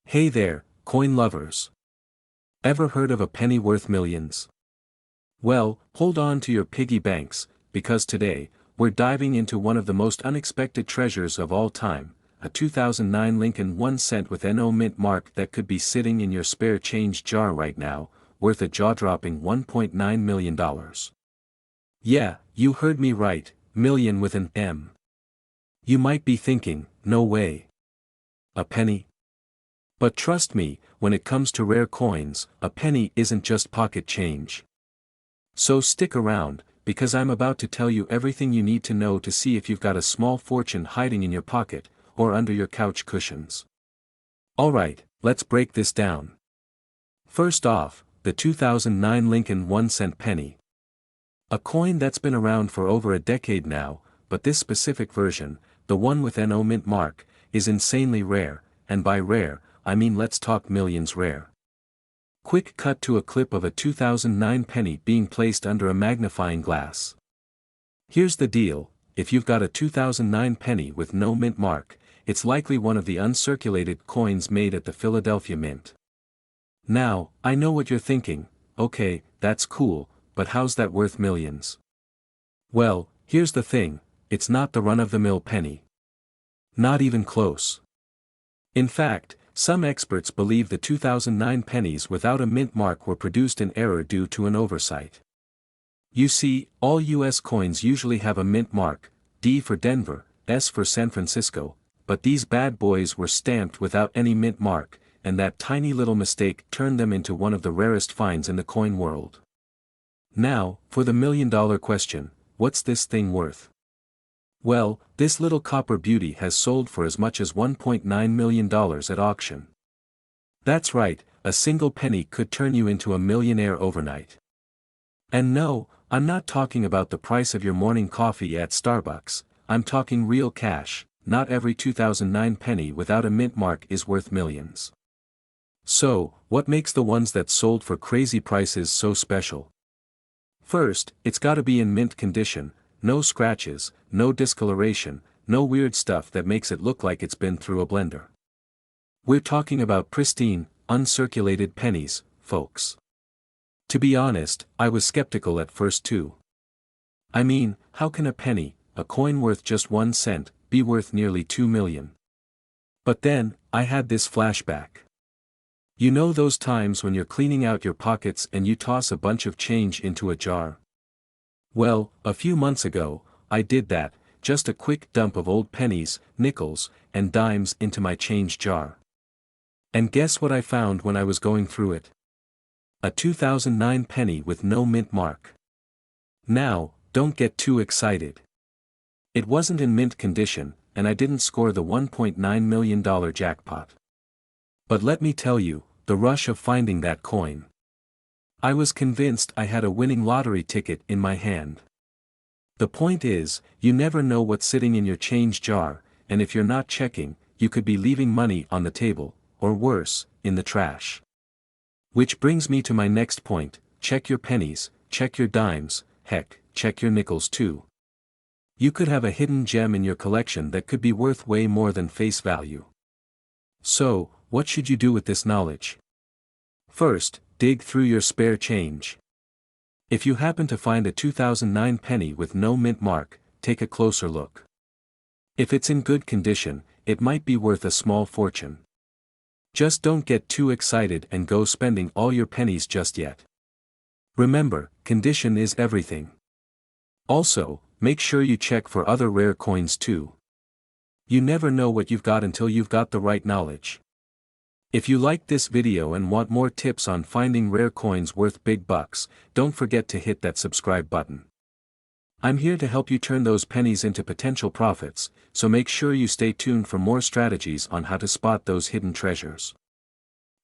Hey there, coin lovers. Ever heard of a penny worth millions? Well, hold on to your piggy banks, because today, we're diving into one of the most unexpected treasures of all time, a 2009 Lincoln 1 cent with NO mint mark that could be sitting in your spare change jar right now, worth a jaw-dropping $1.9 million. Yeah, you heard me right, million with an M. You might be thinking, no way. A penny? But trust me, when it comes to rare coins, a penny isn't just pocket change. So stick around, because I'm about to tell you everything you need to know to see if you've got a small fortune hiding in your pocket, or under your couch cushions. Alright, let's break this down. First off, the 2009 Lincoln 1 cent penny. A coin that's been around for over a decade now, but this specific version, the one with NO mint mark, is insanely rare, and by rare, I mean let's talk millions rare. Quick cut to a clip of a 2009 penny being placed under a magnifying glass. Here's the deal, if you've got a 2009 penny with no mint mark, it's likely one of the uncirculated coins made at the Philadelphia Mint. Now, I know what you're thinking, okay, that's cool, but how's that worth millions? Well, here's the thing, it's not the run-of-the-mill penny. Not even close. In fact, some experts believe the 2009 pennies without a mint mark were produced in error due to an oversight. You see, all US coins usually have a mint mark, D for Denver, S for San Francisco, but these bad boys were stamped without any mint mark, and that tiny little mistake turned them into one of the rarest finds in the coin world. Now, for the million-dollar question, what's this thing worth? Well, this little copper beauty has sold for as much as $1.9 million at auction. That's right, a single penny could turn you into a millionaire overnight. And no, I'm not talking about the price of your morning coffee at Starbucks, I'm talking real cash. Not every 2009 penny without a mint mark is worth millions. So, what makes the ones that sold for crazy prices so special? First, it's gotta be in mint condition. No scratches, no discoloration, no weird stuff that makes it look like it's been through a blender. We're talking about pristine, uncirculated pennies, folks. To be honest, I was skeptical at first too. I mean, how can a penny, a coin worth just 1 cent, be worth nearly 2 million? But then, I had this flashback. You know those times when you're cleaning out your pockets and you toss a bunch of change into a jar? Well, a few months ago, I did that, just a quick dump of old pennies, nickels, and dimes into my change jar. And guess what I found when I was going through it? A 2009 penny with no mint mark. Now, don't get too excited. It wasn't in mint condition, and I didn't score the $1.9 million jackpot. But let me tell you, the rush of finding that coin. I was convinced I had a winning lottery ticket in my hand. The point is, you never know what's sitting in your change jar, and if you're not checking, you could be leaving money on the table, or worse, in the trash. Which brings me to my next point, check your pennies, check your dimes, heck, check your nickels too. You could have a hidden gem in your collection that could be worth way more than face value. So, what should you do with this knowledge? First, dig through your spare change. If you happen to find a 2009 penny with no mint mark, take a closer look. If it's in good condition, it might be worth a small fortune. Just don't get too excited and go spending all your pennies just yet. Remember, condition is everything. Also, make sure you check for other rare coins too. You never know what you've got until you've got the right knowledge. If you liked this video and want more tips on finding rare coins worth big bucks, don't forget to hit that subscribe button. I'm here to help you turn those pennies into potential profits, so make sure you stay tuned for more strategies on how to spot those hidden treasures.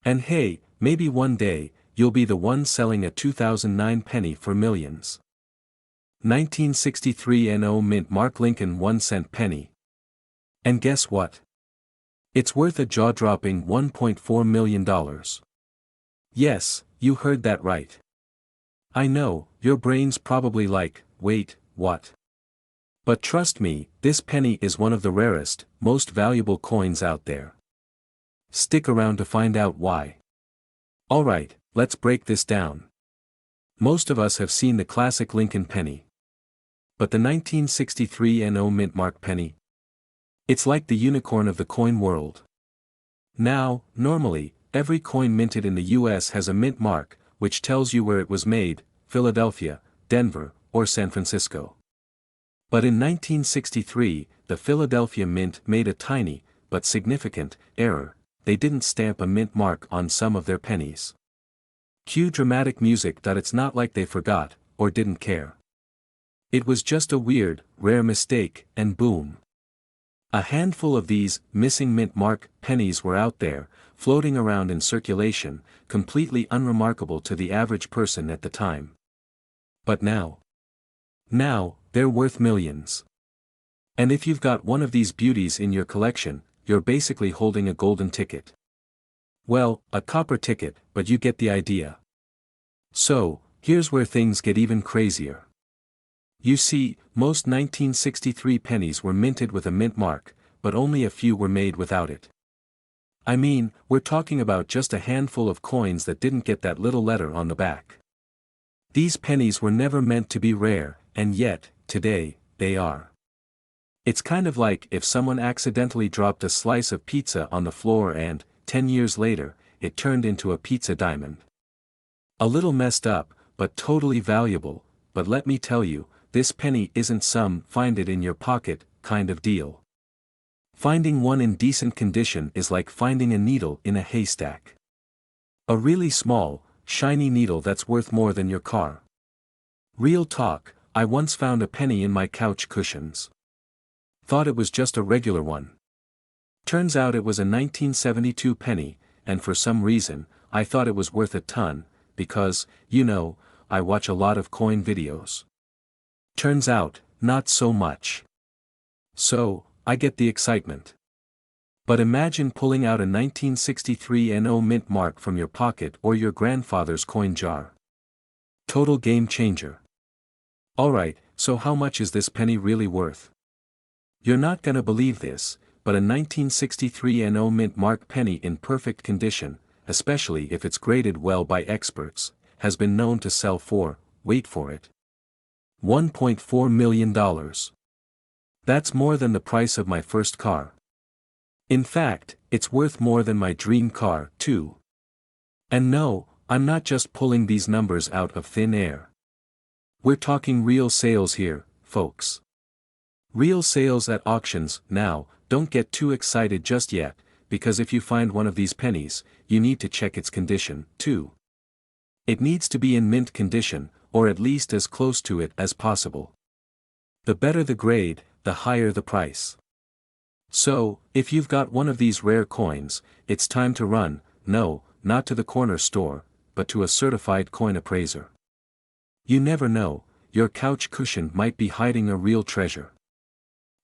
And hey, maybe one day, you'll be the one selling a 2009 penny for millions. 1963 NO mint mark Lincoln 1 cent penny. And guess what? It's worth a jaw-dropping $1.4 million. Yes, you heard that right. I know, your brain's probably like, wait, what? But trust me, this penny is one of the rarest, most valuable coins out there. Stick around to find out why. Alright, let's break this down. Most of us have seen the classic Lincoln penny. But the 1963 NO mint mark penny? It's like the unicorn of the coin world. Now, normally, every coin minted in the US has a mint mark, which tells you where it was made, Philadelphia, Denver, or San Francisco. But in 1963, the Philadelphia Mint made a tiny, but significant, error. They didn't stamp a mint mark on some of their pennies. Cue dramatic music that it's not like they forgot, or didn't care. It was just a weird, rare mistake, and boom. A handful of these missing mint mark pennies were out there, floating around in circulation, completely unremarkable to the average person at the time. But now, they're worth millions. And if you've got one of these beauties in your collection, you're basically holding a golden ticket. Well, a copper ticket, but you get the idea. So, here's where things get even crazier. You see, most 1963 pennies were minted with a mint mark, but only a few were made without it. I mean, we're talking about just a handful of coins that didn't get that little letter on the back. These pennies were never meant to be rare, and yet, today, they are. It's kind of like if someone accidentally dropped a slice of pizza on the floor and, 10 years later, it turned into a pizza diamond. A little messed up, but totally valuable, but let me tell you, this penny isn't some find it in your pocket kind of deal. Finding one in decent condition is like finding a needle in a haystack. A really small, shiny needle that's worth more than your car. Real talk, I once found a penny in my couch cushions. Thought it was just a regular one. Turns out it was a 1972 penny, and for some reason, I thought it was worth a ton, because, you know, I watch a lot of coin videos. Turns out, not so much. So, I get the excitement. But imagine pulling out a 1963 NO mint mark from your pocket or your grandfather's coin jar. Total game changer. Alright, so how much is this penny really worth? You're not gonna believe this, but a 1963 NO mint mark penny in perfect condition, especially if it's graded well by experts, has been known to sell for, wait for it, $1.4 million. That's more than the price of my first car. In fact, it's worth more than my dream car, too. And no, I'm not just pulling these numbers out of thin air. We're talking real sales here, folks. Real sales at auctions. Now, don't get too excited just yet, because if you find one of these pennies, you need to check its condition, too. It needs to be in mint condition, or at least as close to it as possible. The better the grade, the higher the price. So, if you've got one of these rare coins, it's time to run, no, not to the corner store, but to a certified coin appraiser. You never know, your couch cushion might be hiding a real treasure.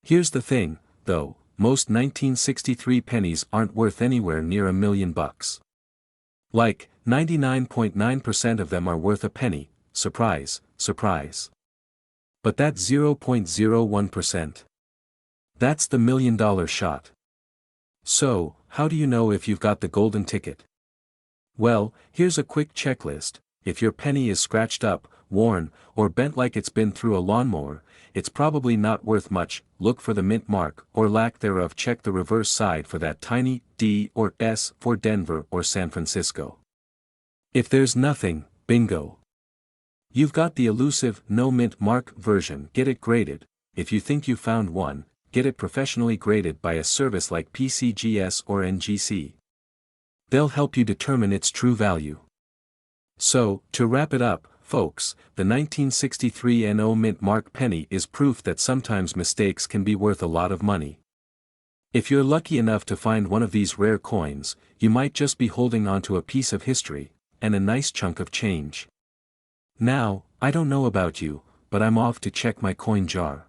Here's the thing, though, most 1963 pennies aren't worth anywhere near $1 million. Like, 99.9% of them are worth a penny, surprise, surprise. But that's 0.01%. That's the $1 million shot. So, how do you know if you've got the golden ticket? Well, here's a quick checklist. If your penny is scratched up, worn, or bent like it's been through a lawnmower, it's probably not worth much. Look for the mint mark, or lack thereof. Check the reverse side for that tiny D or S for Denver or San Francisco. If there's nothing, bingo. You've got the elusive no mint mark version. Get it graded. If you think you found one, get it professionally graded by a service like PCGS or NGC. They'll help you determine its true value. So, to wrap it up, folks, the 1963 NO mint mark penny is proof that sometimes mistakes can be worth a lot of money. If you're lucky enough to find one of these rare coins, you might just be holding onto a piece of history, and a nice chunk of change. Now, I don't know about you, but I'm off to check my coin jar.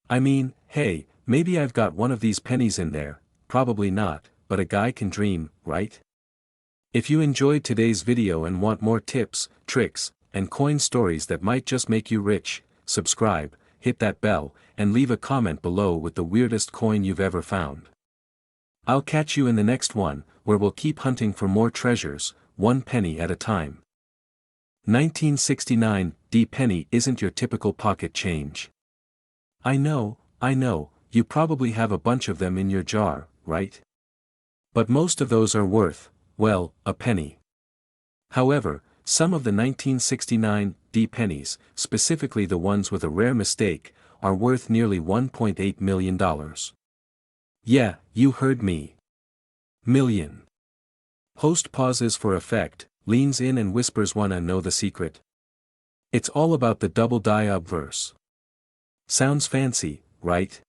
I mean, hey, maybe I've got one of these pennies in there, probably not, but a guy can dream, right? If you enjoyed today's video and want more tips, tricks, and coin stories that might just make you rich, subscribe, hit that bell, and leave a comment below with the weirdest coin you've ever found. I'll catch you in the next one. where we'll keep hunting for more treasures, one penny at a time. 1969 penny isn't your typical pocket change. I know, you probably have a bunch of them in your jar, right? But most of those are worth, well, a penny. However, some of the 1969 pennies, specifically the ones with a rare mistake, are worth nearly $1.8 million. Yeah, you heard me. Million. Host pauses for effect, leans in and whispers, "Wanna know the secret? It's all about the double die obverse." Sounds fancy, right?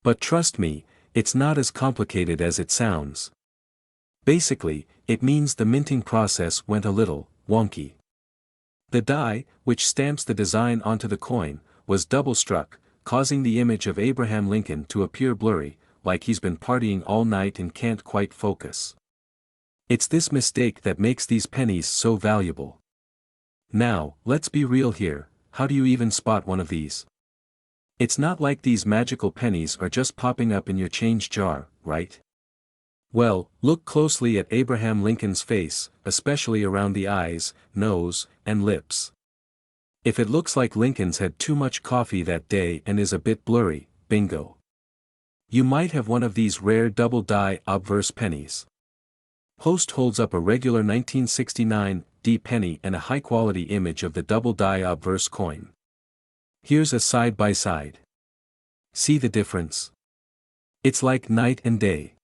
But trust me, it's not as complicated as it sounds. Basically, it means the minting process went a little wonky. The die, which stamps the design onto the coin, was double-struck, causing the image of Abraham Lincoln to appear blurry, like he's been partying all night and can't quite focus. It's this mistake that makes these pennies so valuable. Now, let's be real here, how do you even spot one of these? It's not like these magical pennies are just popping up in your change jar, right? Well, look closely at Abraham Lincoln's face, especially around the eyes, nose, and lips. If it looks like Lincoln's had too much coffee that day and is a bit blurry, bingo. You might have one of these rare double die obverse pennies. Host holds up a regular 1969 penny and a high-quality image of the double die obverse coin. Here's a side-by-side. See the difference? It's like night and day.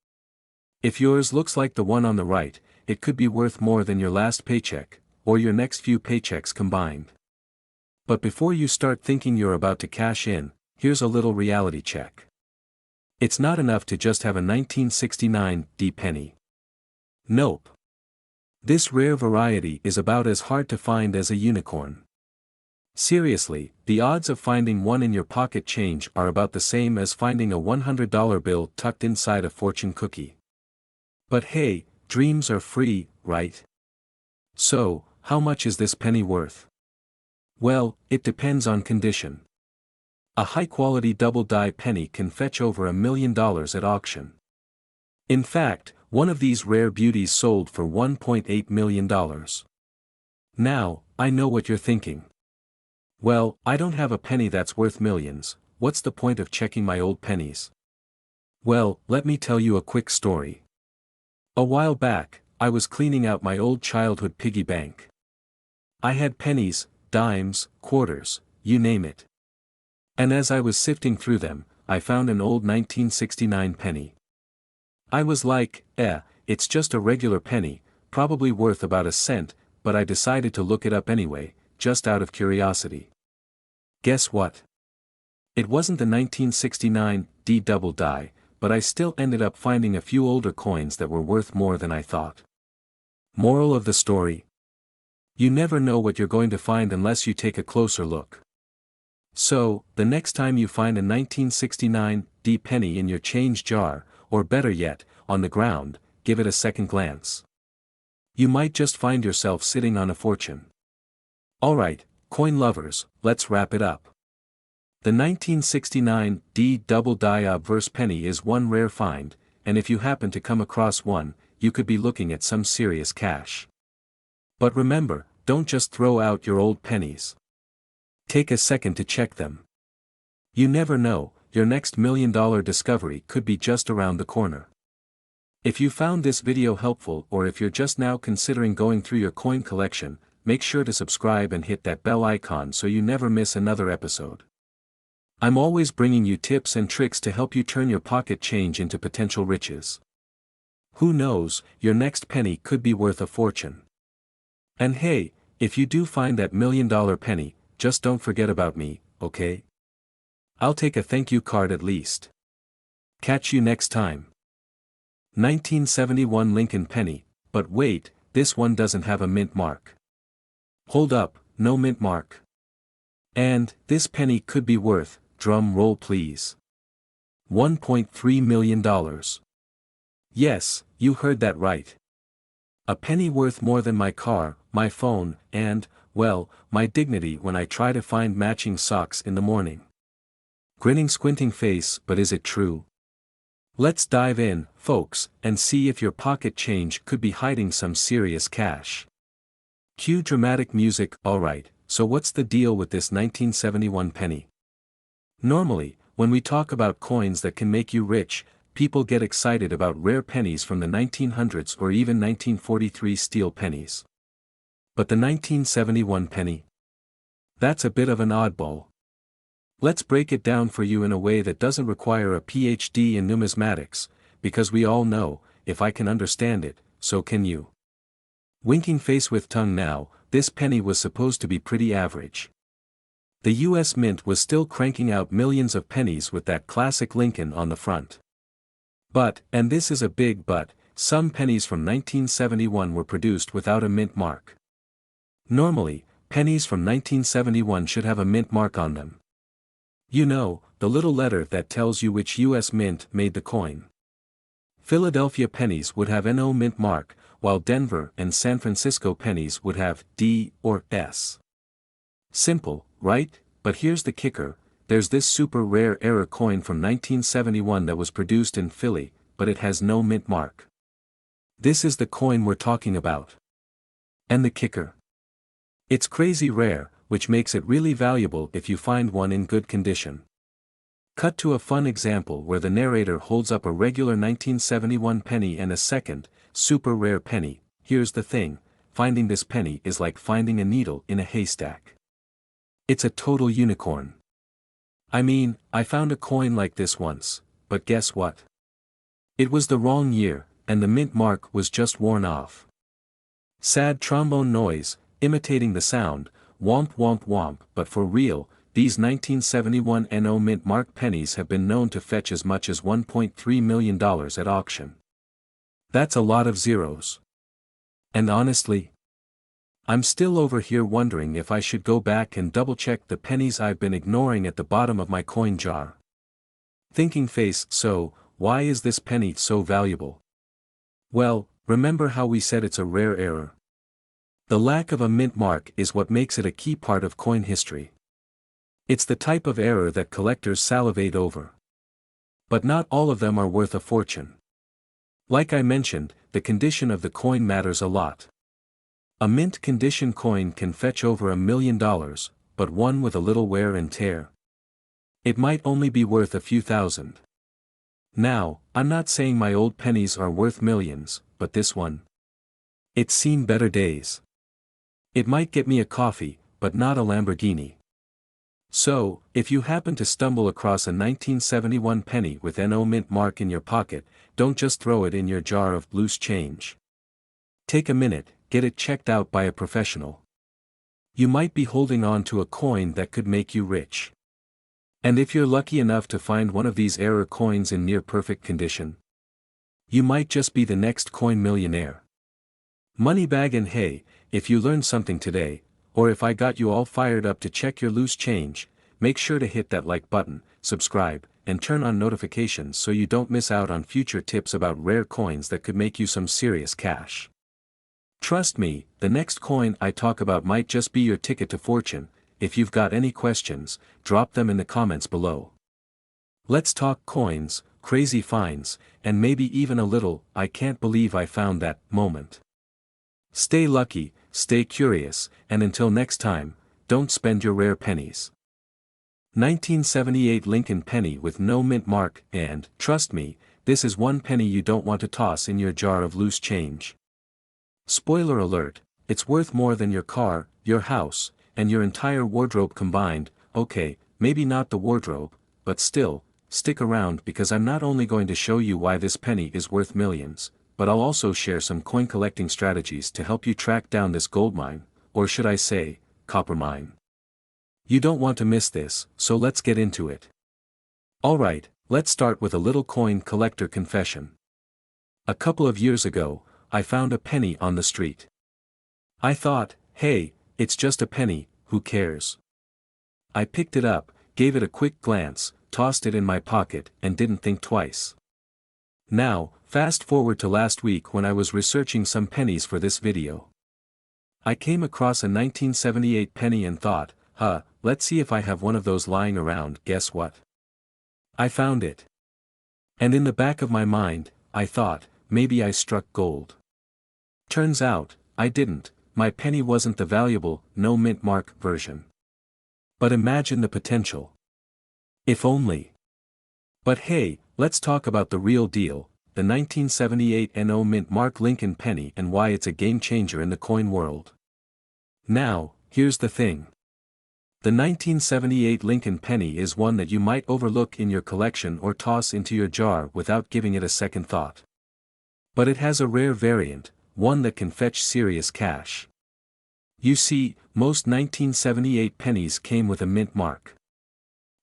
If yours looks like the one on the right, it could be worth more than your last paycheck, or your next few paychecks combined. But before you start thinking you're about to cash in, here's a little reality check. It's not enough to just have a 1969 penny. Nope. This rare variety is about as hard to find as a unicorn. Seriously, the odds of finding one in your pocket change are about the same as finding a $100 bill tucked inside a fortune cookie. But hey, dreams are free, right? So, how much is this penny worth? Well, it depends on condition. A high-quality double-die penny can fetch over $1 million at auction. In fact, one of these rare beauties sold for $1.8 million. Now, I know what you're thinking. Well, I don't have a penny that's worth millions, what's the point of checking my old pennies? Well, let me tell you a quick story. A while back, I was cleaning out my old childhood piggy bank. I had pennies, dimes, quarters, you name it. And as I was sifting through them, I found an old 1969 penny. I was like, it's just a regular penny, probably worth about a cent, but I decided to look it up anyway, just out of curiosity. Guess what? It wasn't the 1969 double die, but I still ended up finding a few older coins that were worth more than I thought. Moral of the story? You never know what you're going to find unless you take a closer look. So, the next time you find a 1969 penny in your change jar, or better yet, on the ground, give it a second glance. You might just find yourself sitting on a fortune. Alright, coin lovers, let's wrap it up. The 1969 double die obverse penny is one rare find, and if you happen to come across one, you could be looking at some serious cash. But remember, don't just throw out your old pennies. Take a second to check them. You never know, your next $1 million discovery could be just around the corner. If you found this video helpful or if you're just now considering going through your coin collection, make sure to subscribe and hit that bell icon so you never miss another episode. I'm always bringing you tips and tricks to help you turn your pocket change into potential riches. Who knows, your next penny could be worth a fortune. And hey, if you do find that $1 million penny, just don't forget about me, okay? I'll take a thank you card at least. Catch you next time. 1971 Lincoln penny, but wait, this one doesn't have a mint mark. Hold up, no mint mark. And, this penny could be worth, drum roll please, $1.3 million. Yes, you heard that right. A penny worth more than my car, my phone, and, well, my dignity when I try to find matching socks in the morning. Grinning squinting face, but is it true? Let's dive in, folks, and see if your pocket change could be hiding some serious cash. Cue dramatic music. Alright, so what's the deal with this 1971 penny? Normally, when we talk about coins that can make you rich, people get excited about rare pennies from the 1900s or even 1943 steel pennies. But the 1971 penny? That's a bit of an oddball. Let's break it down for you in a way that doesn't require a PhD in numismatics, because we all know, if I can understand it, so can you. Winking face with tongue now, this penny was supposed to be pretty average. The US Mint was still cranking out millions of pennies with that classic Lincoln on the front. But, and this is a big but, some pennies from 1971 were produced without a mint mark. Normally, pennies from 1971 should have a mint mark on them. You know, the little letter that tells you which US Mint made the coin. Philadelphia pennies would have NO mint mark, while Denver and San Francisco pennies would have D or S. Simple, right? But here's the kicker, there's this super rare error coin from 1971 that was produced in Philly, but it has no mint mark. This is the coin we're talking about. And the kicker? It's crazy rare, which makes it really valuable if you find one in good condition. Cut to a fun example where the narrator holds up a regular 1971 penny and a second, super rare penny. Here's the thing, finding this penny is like finding a needle in a haystack. It's a total unicorn. I mean, I found a coin like this once, but guess what? It was the wrong year, and the mint mark was just worn off. Sad trombone noise, imitating the sound, womp womp womp. But for real, these 1971 NO mint mark pennies have been known to fetch as much as $1.3 million at auction. That's a lot of zeros. And honestly, I'm still over here wondering if I should go back and double-check the pennies I've been ignoring at the bottom of my coin jar. Thinking face. So, why is this penny so valuable? Well, remember how we said it's a rare error? The lack of a mint mark is what makes it a key part of coin history. It's the type of error that collectors salivate over. But not all of them are worth a fortune. Like I mentioned, the condition of the coin matters a lot. A mint condition coin can fetch over $1 million, but one with a little wear and tear, it might only be worth a few thousand. Now, I'm not saying my old pennies are worth millions, but this one, it's seen better days. It might get me a coffee, but not a Lamborghini. So, if you happen to stumble across a 1971 penny with NO mint mark in your pocket, don't just throw it in your jar of loose change. Take a minute, get it checked out by a professional. You might be holding on to a coin that could make you rich. And if you're lucky enough to find one of these error coins in near perfect condition, you might just be the next coin millionaire. Moneybag. And hey, if you learned something today, or if I got you all fired up to check your loose change, make sure to hit that like button, subscribe, and turn on notifications so you don't miss out on future tips about rare coins that could make you some serious cash. Trust me, the next coin I talk about might just be your ticket to fortune. If you've got any questions, drop them in the comments below. Let's talk coins, crazy finds, and maybe even a little "I can't believe I found that" moment. Stay lucky, stay curious, and until next time, don't spend your rare pennies. 1978 Lincoln penny with no mint mark. And, trust me, this is one penny you don't want to toss in your jar of loose change. Spoiler alert, it's worth more than your car, your house, and your entire wardrobe combined. Okay, maybe not the wardrobe, but still, stick around because I'm not only going to show you why this penny is worth millions, but I'll also share some coin collecting strategies to help you track down this gold mine, or should I say, copper mine. You don't want to miss this, so let's get into it. Alright, let's start with a little coin collector confession. A couple of years ago, I found a penny on the street. I thought, hey, it's just a penny, who cares? I picked it up, gave it a quick glance, tossed it in my pocket, and didn't think twice. Now, fast forward to last week when I was researching some pennies for this video. I came across a 1978 penny and thought, let's see if I have one of those lying around. Guess what? I found it. And in the back of my mind, I thought, maybe I struck gold. Turns out, I didn't. My penny wasn't the valuable, no mint mark version. But imagine the potential. If only. But hey, let's talk about the real deal, the 1978 NO mint mark Lincoln penny and why it's a game changer in the coin world. Now, here's the thing. The 1978 Lincoln penny is one that you might overlook in your collection or toss into your jar without giving it a second thought. But it has a rare variant, one that can fetch serious cash. You see, most 1978 pennies came with a mint mark.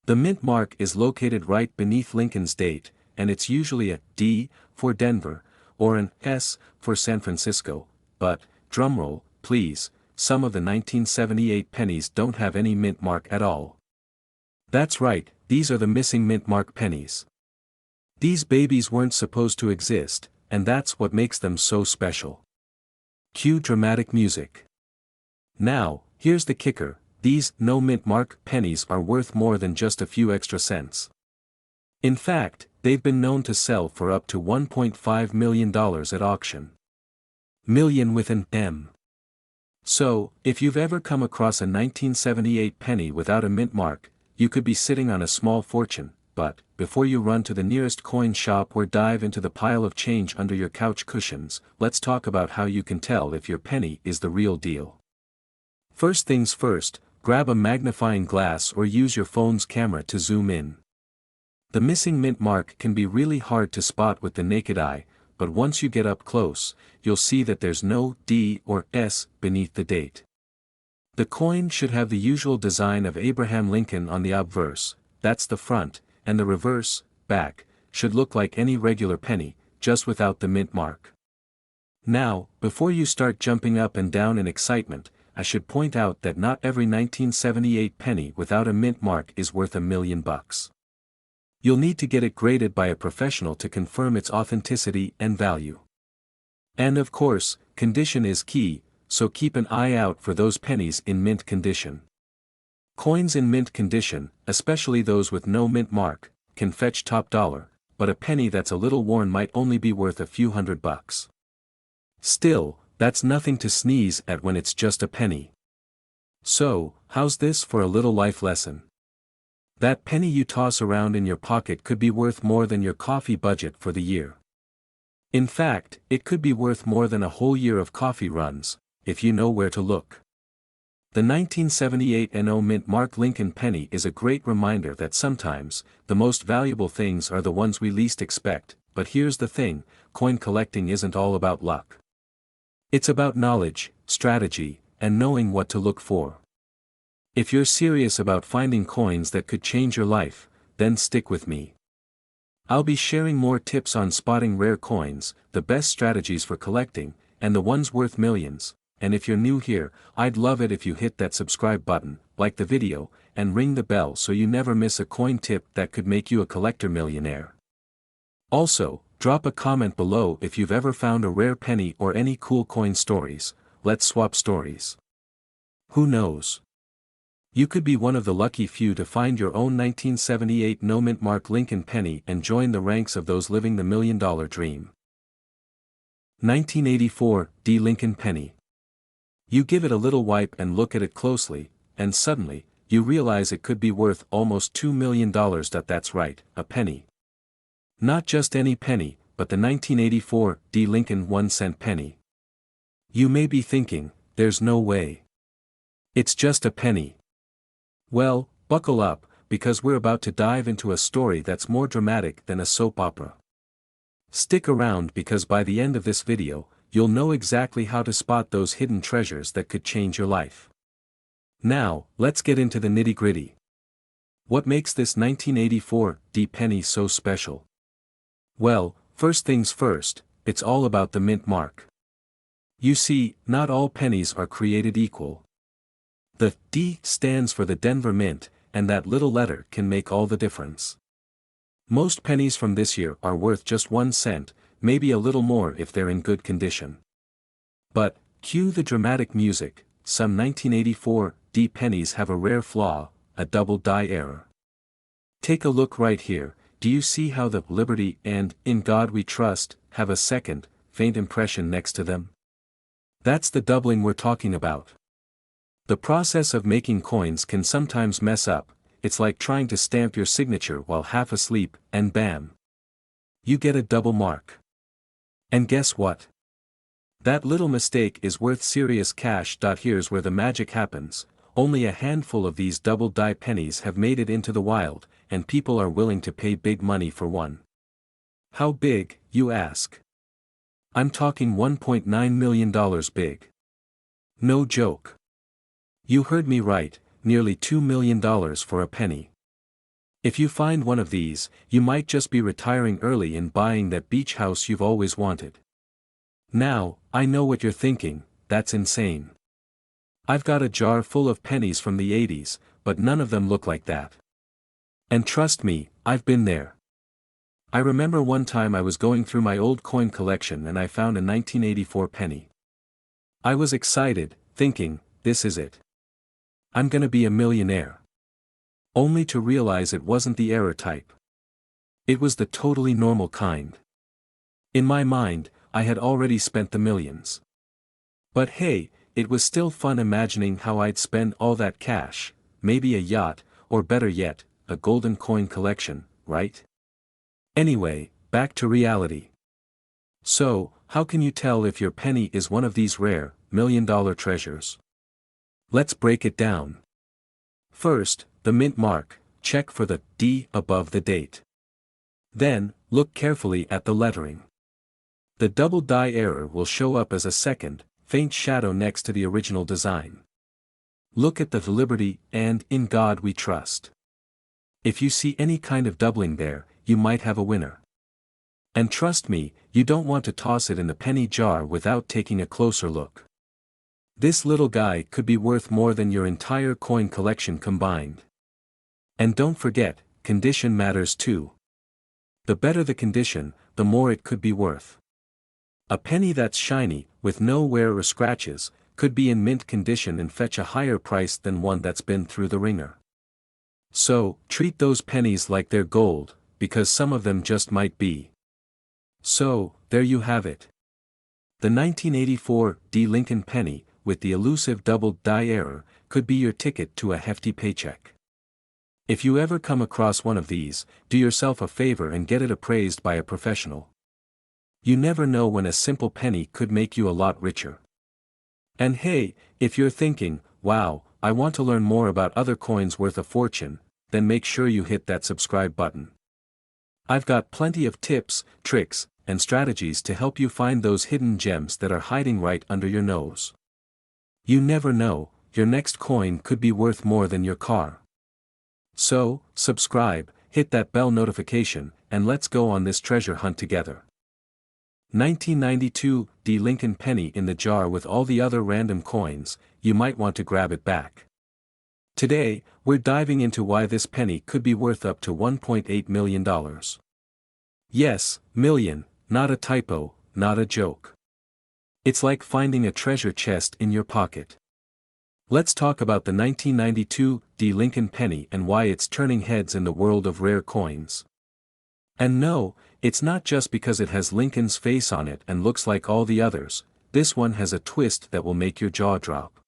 The mint mark is located right beneath Lincoln's date, and it's usually a D for Denver, or an S for San Francisco, but, drumroll, please, some of the 1978 pennies don't have any mint mark at all. That's right, these are the missing mint mark pennies. These babies weren't supposed to exist, and that's what makes them so special. Cue dramatic music. Now, here's the kicker, these no mint mark pennies are worth more than just a few extra cents. In fact, they've been known to sell for up to $1.5 million at auction. Million with an M. So, if you've ever come across a 1978 penny without a mint mark, you could be sitting on a small fortune, but, before you run to the nearest coin shop or dive into the pile of change under your couch cushions, let's talk about how you can tell if your penny is the real deal. First things first, grab a magnifying glass or use your phone's camera to zoom in. The missing mint mark can be really hard to spot with the naked eye, but once you get up close, you'll see that there's no D or S beneath the date. The coin should have the usual design of Abraham Lincoln on the obverse, that's the front, and the reverse, back, should look like any regular penny, just without the mint mark. Now, before you start jumping up and down in excitement, I should point out that not every 1978 penny without a mint mark is worth $1 million. You'll need to get it graded by a professional to confirm its authenticity and value. And of course, condition is key, so keep an eye out for those pennies in mint condition. Coins in mint condition, especially those with no mint mark, can fetch top dollar, but a penny that's a little worn might only be worth a few $100. Still, that's nothing to sneeze at when it's just a penny. So, how's this for a little life lesson? That penny you toss around in your pocket could be worth more than your coffee budget for the year. In fact, it could be worth more than a whole year of coffee runs, if you know where to look. The 1978 NO mint mark Lincoln penny is a great reminder that sometimes, the most valuable things are the ones we least expect, but here's the thing, coin collecting isn't all about luck. It's about knowledge, strategy, and knowing what to look for. If you're serious about finding coins that could change your life, then stick with me. I'll be sharing more tips on spotting rare coins, the best strategies for collecting, and the ones worth millions. And if you're new here, I'd love it if you hit that subscribe button, like the video, and ring the bell so you never miss a coin tip that could make you a collector millionaire. Also, drop a comment below if you've ever found a rare penny or any cool coin stories. Let's swap stories. Who knows? You could be one of the lucky few to find your own 1978 no mint mark Lincoln penny and join the ranks of those living the $1 million dream. 1984 D Lincoln penny. You give it a little wipe and look at it closely, and suddenly, you realize it could be worth almost $2 million. That's right, a penny. Not just any penny, but the 1984 D Lincoln 1-cent penny. You may be thinking, there's no way. It's just a penny. Well, buckle up, because we're about to dive into a story that's more dramatic than a soap opera. Stick around because by the end of this video, you'll know exactly how to spot those hidden treasures that could change your life. Now, let's get into the nitty-gritty. What makes this 1984 D penny so special? Well, first things first, it's all about the mint mark. You see, not all pennies are created equal. The D stands for the Denver Mint, and that little letter can make all the difference. Most pennies from this year are worth just 1 cent, maybe a little more if they're in good condition. But, cue the dramatic music, some 1984 D pennies have a rare flaw, a double die error. Take a look right here, do you see how the Liberty and In God We Trust have a second, faint impression next to them? That's the doubling we're talking about. The process of making coins can sometimes mess up. It's like trying to stamp your signature while half asleep, and bam! You get a double mark. And guess what? That little mistake is worth serious cash. Here's where the magic happens. Only a handful of these double die pennies have made it into the wild, and people are willing to pay big money for one. How big, you ask? I'm talking $1.9 million big. No joke. You heard me right, nearly $2 million for a penny. If you find one of these, you might just be retiring early and buying that beach house you've always wanted. Now, I know what you're thinking, that's insane. I've got a jar full of pennies from the 80s, but none of them look like that. And trust me, I've been there. I remember one time I was going through my old coin collection and I found a 1984 penny. I was excited, thinking, this is it. I'm gonna be a millionaire. Only to realize it wasn't the error type. It was the totally normal kind. In my mind, I had already spent the millions. But hey, it was still fun imagining how I'd spend all that cash, maybe a yacht, or better yet, a golden coin collection, right? Anyway, back to reality. So, how can you tell if your penny is one of these rare, million-dollar treasures? Let's break it down. First, the mint mark, check for the D above the date. Then, look carefully at the lettering. The double die error will show up as a second, faint shadow next to the original design. Look at the Liberty and In God We Trust. If you see any kind of doubling there, you might have a winner. And trust me, you don't want to toss it in the penny jar without taking a closer look. This little guy could be worth more than your entire coin collection combined. And don't forget, condition matters too. The better the condition, the more it could be worth. A penny that's shiny, with no wear or scratches, could be in mint condition and fetch a higher price than one that's been through the ringer. So, treat those pennies like they're gold, because some of them just might be. So, there you have it. The 1984 D Lincoln penny, with the elusive double die error, could be your ticket to a hefty paycheck. If you ever come across one of these, do yourself a favor and get it appraised by a professional. You never know when a simple penny could make you a lot richer. And hey, if you're thinking, wow, I want to learn more about other coins worth a fortune, then make sure you hit that subscribe button. I've got plenty of tips, tricks, and strategies to help you find those hidden gems that are hiding right under your nose. You never know, your next coin could be worth more than your car. So, subscribe, hit that bell notification, and let's go on this treasure hunt together. 1992 D Lincoln penny in the jar with all the other random coins, you might want to grab it back. Today, we're diving into why this penny could be worth up to $1.8 million. Yes, million, not a typo, not a joke. It's like finding a treasure chest in your pocket. Let's talk about the 1992 D Lincoln penny and why it's turning heads in the world of rare coins. And no, it's not just because it has Lincoln's face on it and looks like all the others, this one has a twist that will make your jaw drop.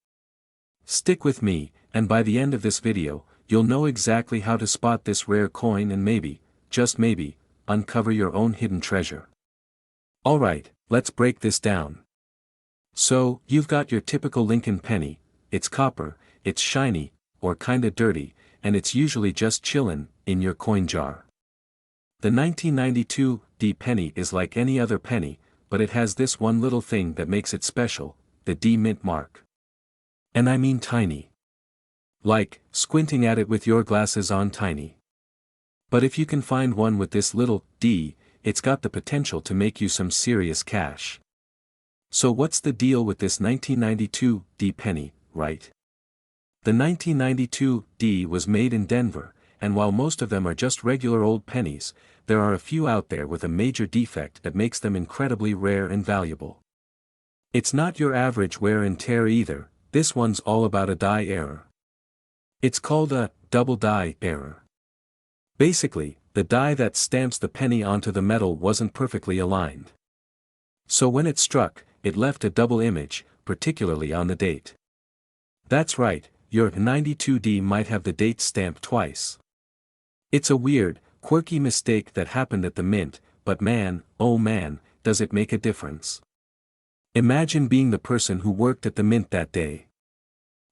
Stick with me, and by the end of this video, you'll know exactly how to spot this rare coin and maybe, just maybe, uncover your own hidden treasure. Alright, let's break this down. So, you've got your typical Lincoln penny, it's copper, it's shiny, or kinda dirty, and it's usually just chillin' in your coin jar. The 1992 D penny is like any other penny, but it has this one little thing that makes it special, the D mint mark. And I mean tiny. Like, squinting at it with your glasses on tiny. But if you can find one with this little D, it's got the potential to make you some serious cash. So what's the deal with this 1992 D penny, right? The 1992 D was made in Denver, and while most of them are just regular old pennies, there are a few out there with a major defect that makes them incredibly rare and valuable. It's not your average wear and tear either, this one's all about a die error. It's called a double die error. Basically, the die that stamps the penny onto the metal wasn't perfectly aligned. So when it struck, it left a double image, particularly on the date. That's right, your 92D might have the date stamped twice. It's a weird, quirky mistake that happened at the mint, but man, oh man, does it make a difference. Imagine being the person who worked at the mint that day.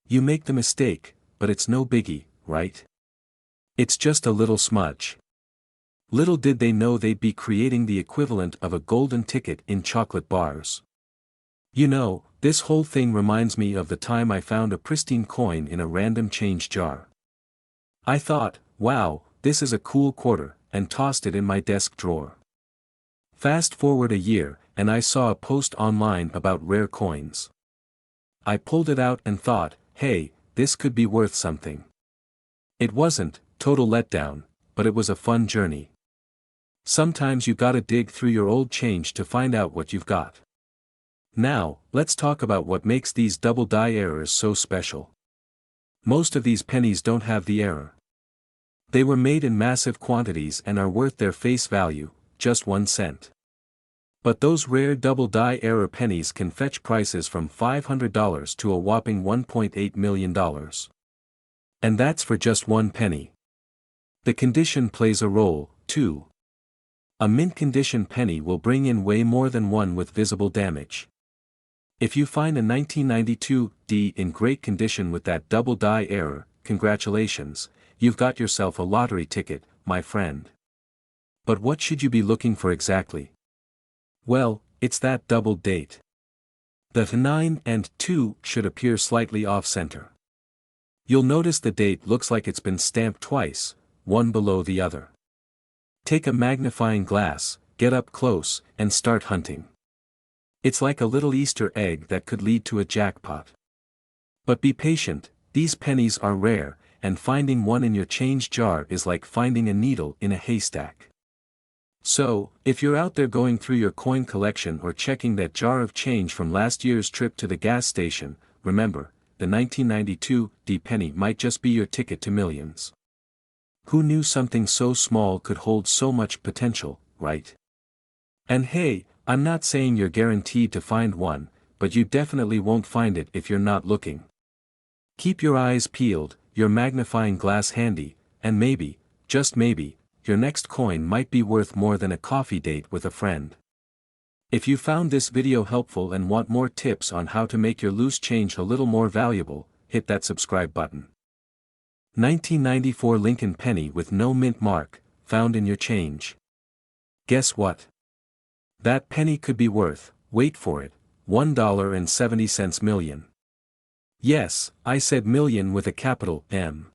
You make the mistake, but it's no biggie, right? It's just a little smudge. Little did they know they'd be creating the equivalent of a golden ticket in chocolate bars. You know, this whole thing reminds me of the time I found a pristine coin in a random change jar. I thought, wow, this is a cool quarter, and tossed it in my desk drawer. Fast forward a year, and I saw a post online about rare coins. I pulled it out and thought, hey, this could be worth something. It wasn't, total letdown, but it was a fun journey. Sometimes you gotta dig through your old change to find out what you've got. Now, let's talk about what makes these double die errors so special. Most of these pennies don't have the error. They were made in massive quantities and are worth their face value, just 1 cent. But those rare double die error pennies can fetch prices from $500 to a whopping $1.8 million. And that's for just one penny. The condition plays a role, too. A mint condition penny will bring in way more than one with visible damage. If you find a 1992 D in great condition with that double die error, congratulations, you've got yourself a lottery ticket, my friend. But what should you be looking for exactly? Well, it's that double date. The 9 and 2 should appear slightly off-center. You'll notice the date looks like it's been stamped twice, one below the other. Take a magnifying glass, get up close, and start hunting. It's like a little Easter egg that could lead to a jackpot. But be patient, these pennies are rare, and finding one in your change jar is like finding a needle in a haystack. So, if you're out there going through your coin collection or checking that jar of change from last year's trip to the gas station, remember, the 1992 D penny might just be your ticket to millions. Who knew something so small could hold so much potential, right? And hey, I'm not saying you're guaranteed to find one, but you definitely won't find it if you're not looking. Keep your eyes peeled, your magnifying glass handy, and maybe, just maybe, your next coin might be worth more than a coffee date with a friend. If you found this video helpful and want more tips on how to make your loose change a little more valuable, hit that subscribe button. 1994 Lincoln penny with no mint mark, found in your change. Guess what? That penny could be worth, wait for it, $1.70 million. Yes, I said million with a capital M.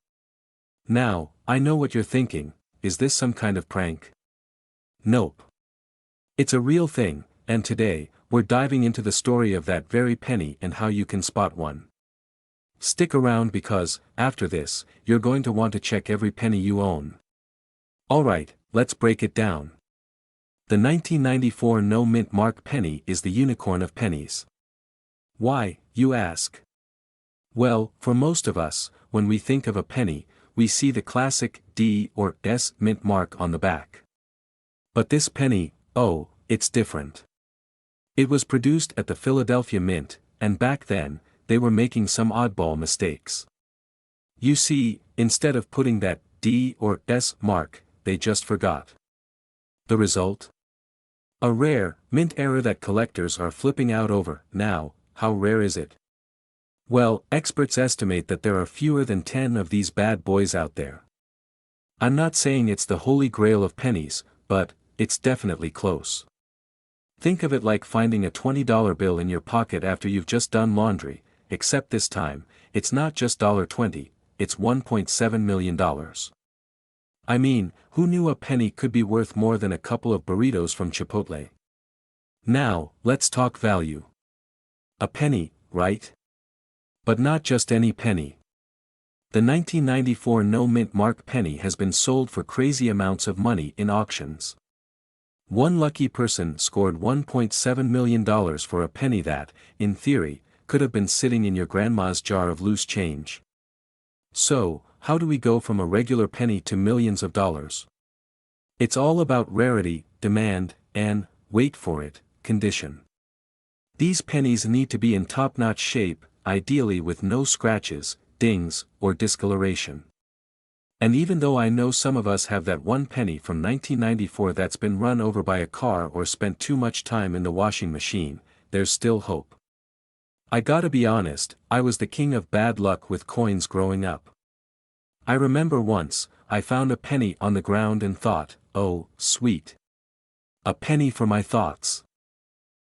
Now, I know what you're thinking, is this some kind of prank? Nope. It's a real thing, and today, we're diving into the story of that very penny and how you can spot one. Stick around because, after this, you're going to want to check every penny you own. Alright, let's break it down. The 1994 no mint mark penny is the unicorn of pennies. Why, you ask? Well, for most of us, when we think of a penny, we see the classic D or S mint mark on the back. But this penny, oh, it's different. It was produced at the Philadelphia Mint, and back then, they were making some oddball mistakes. You see, instead of putting that D or S mark, they just forgot. The result? A rare, mint error that collectors are flipping out over. Now, how rare is it? Well, experts estimate that there are fewer than 10 of these bad boys out there. I'm not saying it's the holy grail of pennies, but it's definitely close. Think of it like finding a $20 bill in your pocket after you've just done laundry, except this time, it's not just $20, it's $1.7 million. I mean, who knew a penny could be worth more than a couple of burritos from Chipotle? Now, let's talk value. A penny, right? But not just any penny. The 1994 no mint mark penny has been sold for crazy amounts of money in auctions. One lucky person scored $1.7 million for a penny that, in theory, could have been sitting in your grandma's jar of loose change. So, how do we go from a regular penny to millions of dollars? It's all about rarity, demand, and, wait for it, condition. These pennies need to be in top-notch shape, ideally with no scratches, dings, or discoloration. And even though I know some of us have that one penny from 1994 that's been run over by a car or spent too much time in the washing machine, there's still hope. I gotta be honest, I was the king of bad luck with coins growing up. I remember once, I found a penny on the ground and thought, oh, sweet. A penny for my thoughts.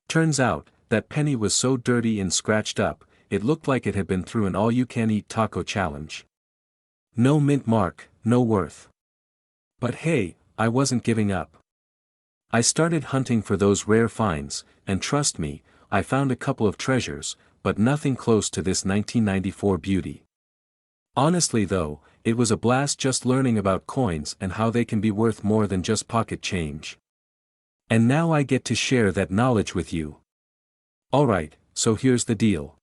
Turns out, that penny was so dirty and scratched up, it looked like it had been through an all-you-can-eat taco challenge. No mint mark, no worth. But hey, I wasn't giving up. I started hunting for those rare finds, and trust me, I found a couple of treasures, but nothing close to this 1994 beauty. Honestly though, it was a blast just learning about coins and how they can be worth more than just pocket change. And now I get to share that knowledge with you. Alright, so here's the deal.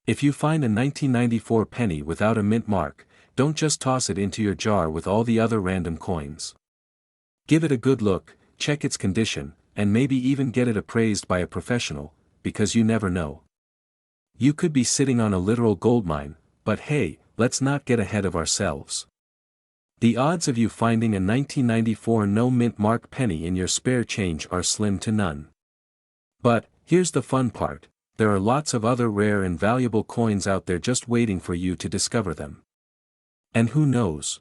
If you find a 1994 penny without a mint mark, don't just toss it into your jar with all the other random coins. Give it a good look, check its condition, and maybe even get it appraised by a professional, because you never know. You could be sitting on a literal goldmine, but hey, let's not get ahead of ourselves. The odds of you finding a 1994 no mint mark penny in your spare change are slim to none. But, here's the fun part, there are lots of other rare and valuable coins out there just waiting for you to discover them. And who knows?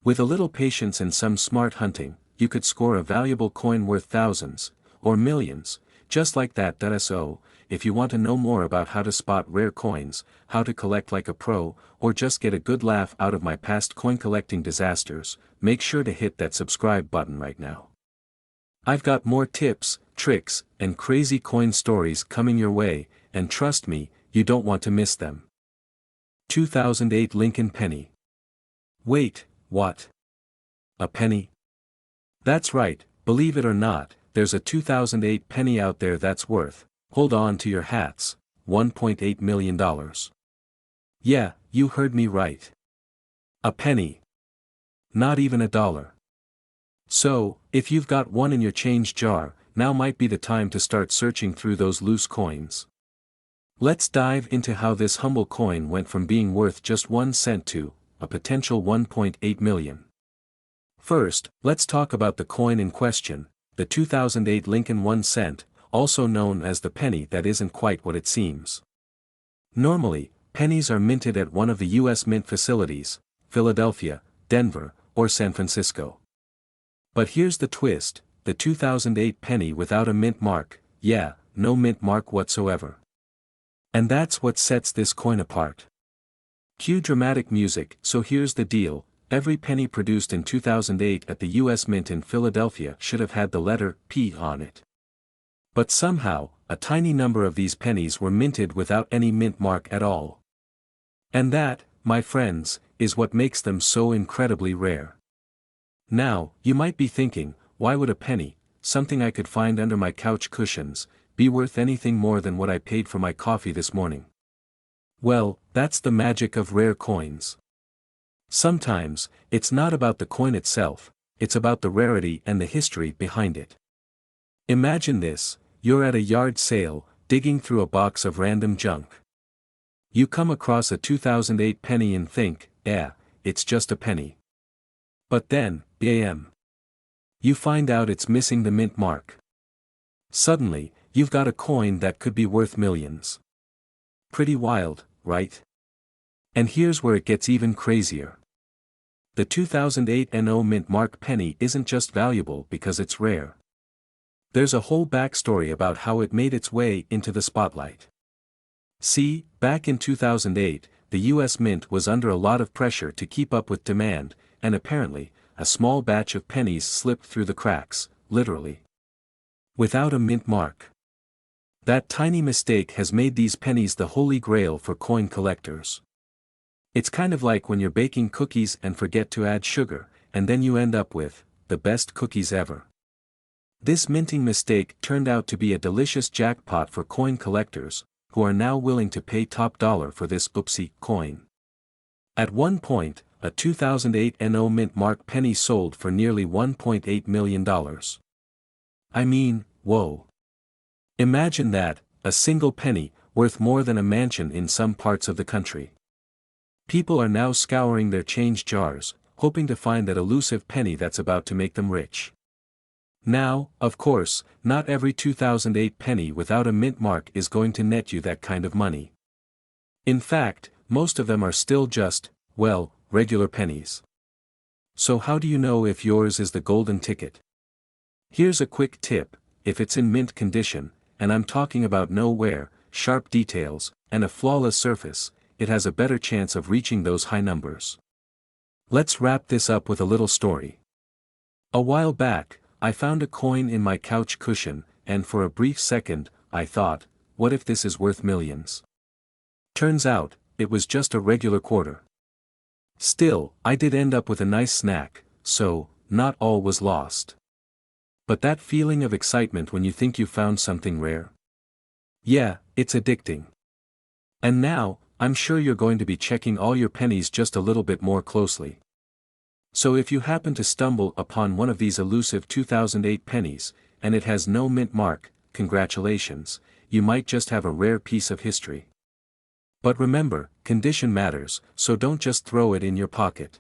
With a little patience and some smart hunting, you could score a valuable coin worth thousands, or millions, just like that. So, if you want to know more about how to spot rare coins, how to collect like a pro, or just get a good laugh out of my past coin collecting disasters, make sure to hit that subscribe button right now. I've got more tips, tricks, and crazy coin stories coming your way, and trust me, you don't want to miss them. 2008 Lincoln Penny. Wait, what? A penny? That's right, believe it or not, there's a 2008 penny out there that's worth, hold on to your hats, $1.8 million. Yeah, you heard me right. A penny. Not even a dollar. So, if you've got one in your change jar, now might be the time to start searching through those loose coins. Let's dive into how this humble coin went from being worth just 1 cent to a potential 1.8 million. First, let's talk about the coin in question, the 2008 Lincoln 1 cent, also known as the penny that isn't quite what it seems. Normally, pennies are minted at one of the U.S. mint facilities, Philadelphia, Denver, or San Francisco. But here's the twist, the 2008 penny without a mint mark, yeah, no mint mark whatsoever. And that's what sets this coin apart. Cue dramatic music. So here's the deal, every penny produced in 2008 at the U.S. Mint in Philadelphia should have had the letter P on it. But somehow, a tiny number of these pennies were minted without any mint mark at all. And that, my friends, is what makes them so incredibly rare. Now, you might be thinking, why would a penny, something I could find under my couch cushions, be worth anything more than what I paid for my coffee this morning? Well, that's the magic of rare coins. Sometimes, it's not about the coin itself, it's about the rarity and the history behind it. Imagine this, you're at a yard sale, digging through a box of random junk. You come across a 2008 penny and think, it's just a penny. But then, bam! You find out it's missing the mint mark. Suddenly, you've got a coin that could be worth millions. Pretty wild, right? And here's where it gets even crazier. The 2008 NO mint mark penny isn't just valuable because it's rare. There's a whole backstory about how it made its way into the spotlight. See, back in 2008, the US Mint was under a lot of pressure to keep up with demand, and apparently, a small batch of pennies slipped through the cracks, literally. Without a mint mark. That tiny mistake has made these pennies the holy grail for coin collectors. It's kind of like when you're baking cookies and forget to add sugar, and then you end up with the best cookies ever. This minting mistake turned out to be a delicious jackpot for coin collectors, who are now willing to pay top dollar for this oopsie coin. At one point, a 2008 NO mint mark penny sold for nearly $1.8 million. I mean, whoa. Imagine that, a single penny, worth more than a mansion in some parts of the country. People are now scouring their change jars, hoping to find that elusive penny that's about to make them rich. Now, of course, not every 2008 penny without a mint mark is going to net you that kind of money. In fact, most of them are still just, well, regular pennies. So how do you know if yours is the golden ticket? Here's a quick tip: if it's in mint condition, and I'm talking about no wear, sharp details, and a flawless surface, it has a better chance of reaching those high numbers. Let's wrap this up with a little story. A while back, I found a coin in my couch cushion, and for a brief second, I thought, what if this is worth millions? Turns out, it was just a regular quarter. Still, I did end up with a nice snack, so, not all was lost. But that feeling of excitement when you think you found something rare? Yeah, it's addicting. And now, I'm sure you're going to be checking all your pennies just a little bit more closely. So if you happen to stumble upon one of these elusive 2008 pennies, and it has no mint mark, congratulations, you might just have a rare piece of history. But remember, condition matters, so don't just throw it in your pocket.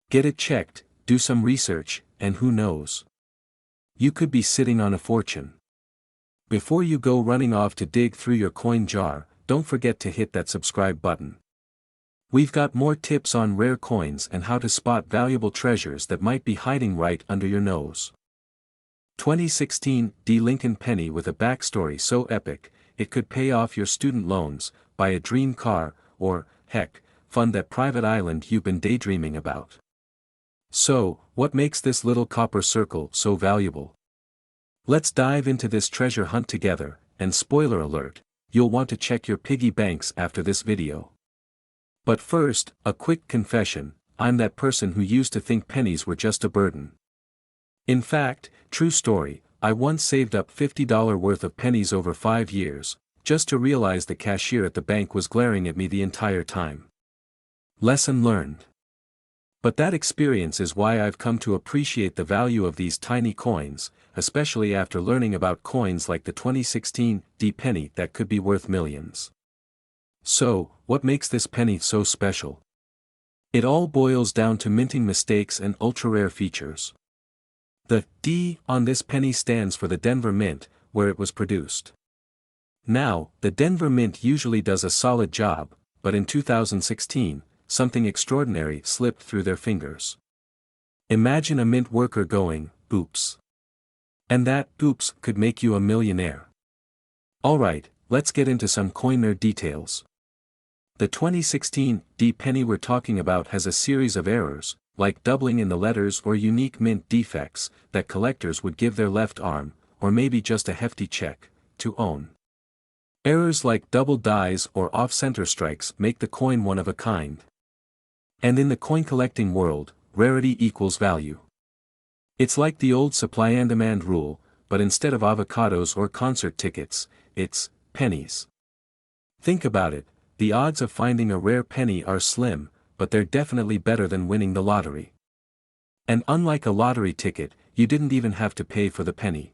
Get it checked, do some research, and who knows? You could be sitting on a fortune. Before you go running off to dig through your coin jar, don't forget to hit that subscribe button. We've got more tips on rare coins and how to spot valuable treasures that might be hiding right under your nose. 2016 D. Lincoln penny with a backstory so epic, it could pay off your student loans, buy a dream car, or, heck, fund that private island you've been daydreaming about. So, what makes this little copper circle so valuable? Let's dive into this treasure hunt together, and spoiler alert, you'll want to check your piggy banks after this video. But first, a quick confession: I'm that person who used to think pennies were just a burden. In fact, true story, I once saved up $50 worth of pennies over 5 years, just to realize the cashier at the bank was glaring at me the entire time. Lesson learned. But that experience is why I've come to appreciate the value of these tiny coins, especially after learning about coins like the 2016 D penny that could be worth millions. So, what makes this penny so special? It all boils down to minting mistakes and ultra-rare features. The D on this penny stands for the Denver Mint, where it was produced. Now, the Denver Mint usually does a solid job, but in 2016, something extraordinary slipped through their fingers. Imagine a mint worker going, oops. And that, oops, could make you a millionaire. Alright, let's get into some coin nerd details. The 2016 D penny we're talking about has a series of errors, like doubling in the letters or unique mint defects, that collectors would give their left arm, or maybe just a hefty check, to own. Errors like double dies or off-center strikes make the coin one of a kind. And in the coin collecting world, rarity equals value. It's like the old supply and demand rule, but instead of avocados or concert tickets, it's pennies. Think about it, the odds of finding a rare penny are slim, but they're definitely better than winning the lottery. And unlike a lottery ticket, you didn't even have to pay for the penny.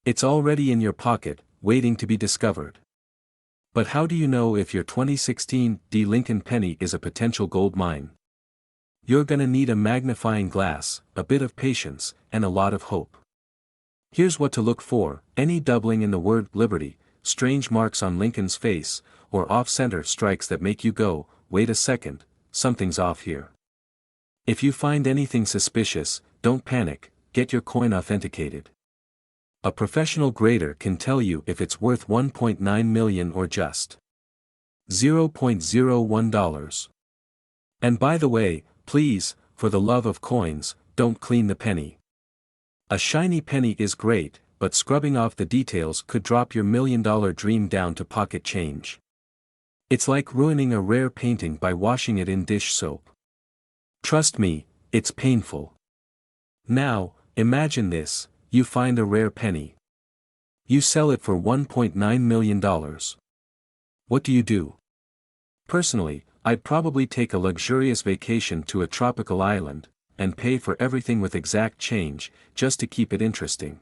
It's already in your pocket, waiting to be discovered. But how do you know if your 2016 D Lincoln penny is a potential gold mine? You're gonna need a magnifying glass, a bit of patience, and a lot of hope. Here's what to look for: any doubling in the word liberty, strange marks on Lincoln's face, or off-center strikes that make you go, wait a second, something's off here. If you find anything suspicious, don't panic, get your coin authenticated. A professional grader can tell you if it's worth $1.9 million or just $0.01. And by the way, please, for the love of coins, don't clean the penny. A shiny penny is great, but scrubbing off the details could drop your $1 million dream down to pocket change. It's like ruining a rare painting by washing it in dish soap. Trust me, it's painful. Now, imagine this: you find a rare penny. You sell it for $1.9 million. What do you do? Personally, I'd probably take a luxurious vacation to a tropical island, and pay for everything with exact change, just to keep it interesting.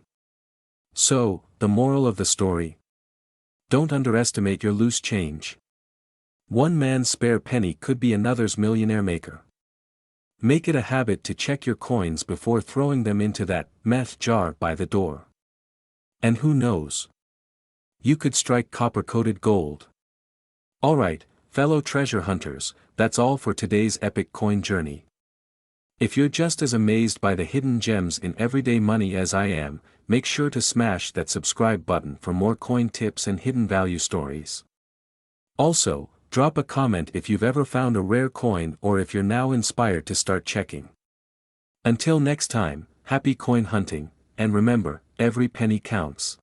So, the moral of the story? Don't underestimate your loose change. One man's spare penny could be another's millionaire maker. Make it a habit to check your coins before throwing them into that meth jar by the door. And who knows? You could strike copper-coated gold. Alright, fellow treasure hunters, that's all for today's epic coin journey. If you're just as amazed by the hidden gems in everyday money as I am, make sure to smash that subscribe button for more coin tips and hidden value stories. Also, drop a comment if you've ever found a rare coin or if you're now inspired to start checking. Until next time, happy coin hunting, and remember, every penny counts.